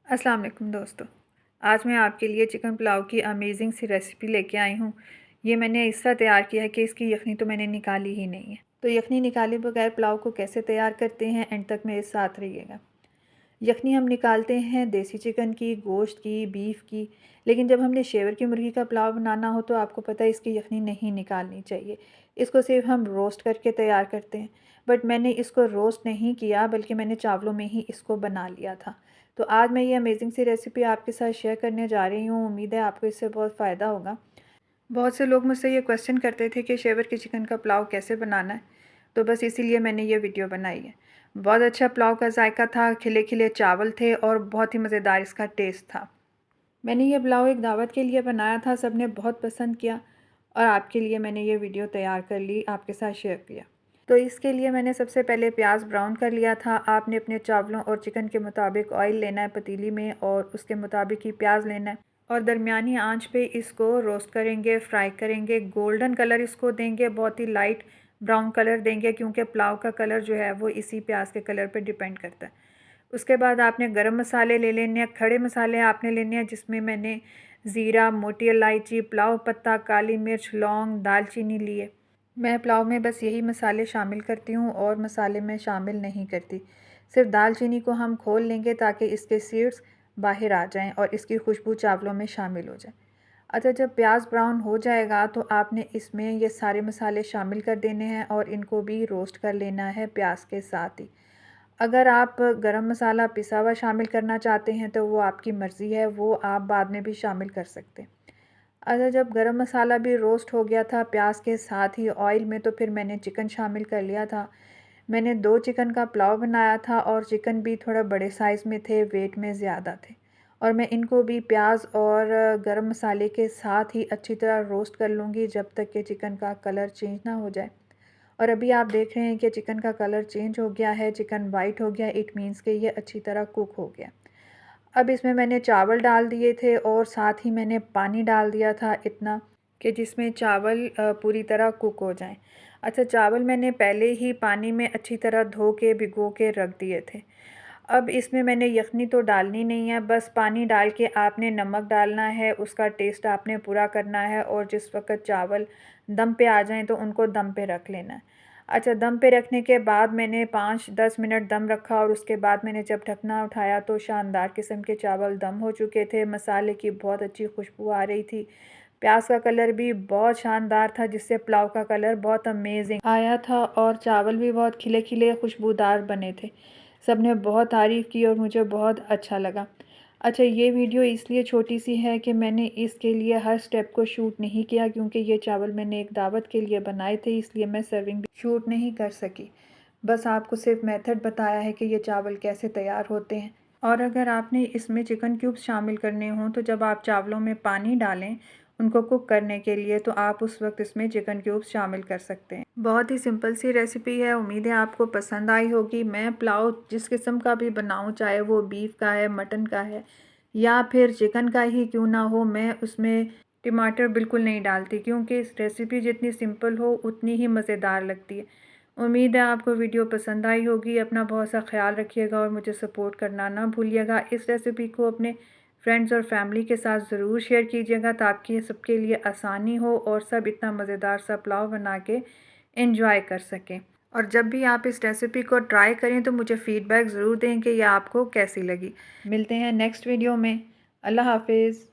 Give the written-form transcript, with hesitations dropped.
अस्सलाम वालेकुम दोस्तों। आज मैं आपके लिए चिकन पुलाव की अमेजिंग सी रेसिपी लेके आई हूँ। ये मैंने इस तरह तैयार किया है कि इसकी यखनी तो मैंने निकाली ही नहीं है। तो यखनी निकाले बगैर पुलाव को कैसे तैयार करते हैं, एंड तक मेरे साथ रहिएगा। यखनी हम निकालते हैं देसी चिकन की, गोश्त की, बीफ की। लेकिन जब हमने शेवर की मुर्गी का पुलाव बनाना हो तो आपको पता है इसकी यखनी नहीं निकालनी चाहिए। इसको सिर्फ हम रोस्ट करके तैयार करते हैं। बट मैंने इसको रोस्ट नहीं किया, बल्कि मैंने चावलों में ही इसको बना लिया था। तो आज मैं ये अमेजिंग सी रेसिपी आपके साथ शेयर करने जा रही हूँ। उम्मीद है आपको इससे बहुत फ़ायदा होगा। बहुत से लोग मुझसे ये क्वेश्चन करते थे कि शेवर की चिकन का पुलाव कैसे बनाना है, तो बस इसीलिए मैंने ये वीडियो बनाई है। बहुत अच्छा पुलाव का जायका था, खिले खिले चावल थे और बहुत ही मज़ेदार इसका टेस्ट था। मैंने ये पुलाव एक दावत के लिए बनाया था, सब ने बहुत पसंद किया और आपके लिए मैंने ये वीडियो तैयार कर ली, आपके साथ शेयर किया। तो इसके लिए मैंने सबसे पहले प्याज ब्राउन कर लिया था। आपने अपने चावलों और चिकन के मुताबिक ऑयल लेना है पतीली में, और उसके मुताबिक ही प्याज लेना है और दरमियानी आंच पे इसको रोस्ट करेंगे, फ्राई करेंगे, गोल्डन कलर इसको देंगे, बहुत ही लाइट ब्राउन कलर देंगे, क्योंकि पुलाव का कलर जो है वो इसी प्याज के कलर पे डिपेंड करता है। उसके बाद आपने गरम मसाले ले लेने हैं, खड़े मसाले आपने लेने हैं, जिसमें मैंने ज़ीरा, मोटी इलायची, पुलाव पत्ता, काली मिर्च, लौंग, दालचीनी लिए। मैं पुलाव में बस यही मसाले शामिल करती हूँ और मसाले में शामिल नहीं करती। सिर्फ दालचीनी को हम खोल लेंगे ताकि इसके सीड्स बाहर आ जाएं और इसकी खुशबू चावलों में शामिल हो जाए। अच्छा, जब प्याज ब्राउन हो जाएगा तो आपने इसमें ये सारे मसाले शामिल कर देने हैं और इनको भी रोस्ट कर लेना है प्याज के साथ ही। अगर आप गरम मसाला पिसा हुआ शामिल करना चाहते हैं तो वो आपकी मर्ज़ी है, वो आप बाद में भी शामिल कर सकते हैं। अच्छा, जब गरम मसाला भी रोस्ट हो गया था प्याज के साथ ही ऑयल में, तो फिर मैंने चिकन शामिल कर लिया था। मैंने 2 चिकन का पुलाव बनाया था और चिकन भी थोड़ा बड़े साइज़ में थे, वेट में ज़्यादा थे। और मैं इनको भी प्याज और गरम मसाले के साथ ही अच्छी तरह रोस्ट कर लूँगी जब तक कि चिकन का कलर चेंज ना हो जाए। और अभी आप देख रहे हैं कि चिकन का कलर चेंज हो गया है, चिकन वाइट हो गया, इट मीन्स कि ये अच्छी तरह कुक हो गया। अब इसमें मैंने चावल डाल दिए थे और साथ ही मैंने पानी डाल दिया था इतना कि जिसमें चावल पूरी तरह कुक हो जाएं। अच्छा, चावल मैंने पहले ही पानी में अच्छी तरह धो के भिगो के रख दिए थे। अब इसमें मैंने यखनी तो डालनी नहीं है, बस पानी डाल के आपने नमक डालना है, उसका टेस्ट आपने पूरा करना है और जिस वक्त चावल दम पे आ जाएं तो उनको दम पे रख लेना है। अच्छा, दम पे रखने के बाद मैंने 5-10 मिनट दम रखा और उसके बाद मैंने जब ढकना उठाया तो शानदार किस्म के चावल दम हो चुके थे। मसाले की बहुत अच्छी खुशबू आ रही थी। प्याज का कलर भी बहुत शानदार था, जिससे पुलाव का कलर बहुत अमेजिंग आया था और चावल भी बहुत खिले खिले खुशबूदार बने थे। सब ने बहुत तारीफ़ की और मुझे बहुत अच्छा लगा। अच्छा, ये वीडियो इसलिए छोटी सी है कि मैंने इसके लिए हर स्टेप को शूट नहीं किया, क्योंकि ये चावल मैंने एक दावत के लिए बनाए थे, इसलिए मैं सर्विंग भी शूट नहीं कर सकी। बस आपको सिर्फ मेथड बताया है कि ये चावल कैसे तैयार होते हैं। और अगर आपने इसमें चिकन क्यूब्स शामिल करने हों तो जब आप चावलों में पानी डालें उनको कुक करने के लिए, तो आप उस वक्त इसमें चिकन क्यूब्स शामिल कर सकते हैं। बहुत ही सिंपल सी रेसिपी है, उम्मीद है आपको पसंद आई होगी। मैं पुलाव जिस किस्म का भी बनाऊं, चाहे वो बीफ का है, मटन का है या फिर चिकन का ही क्यों ना हो, मैं उसमें टमाटर बिल्कुल नहीं डालती, क्योंकि इस रेसिपी जितनी सिंपल हो उतनी ही मज़ेदार लगती है। उम्मीद है आपको वीडियो पसंद आई होगी। अपना बहुत सा ख्याल रखिएगा और मुझे सपोर्ट करना ना भूलिएगा। इस रेसिपी को अपने फ्रेंड्स और फैमिली के साथ ज़रूर शेयर कीजिएगा ताकि सबके लिए आसानी हो और सब इतना मज़ेदार सा पुलाव बना के एंजॉय कर सकें। और जब भी आप इस रेसिपी को ट्राई करें तो मुझे फ़ीडबैक ज़रूर दें कि यह आपको कैसी लगी। मिलते हैं नेक्स्ट वीडियो में। अल्लाह हाफिज़।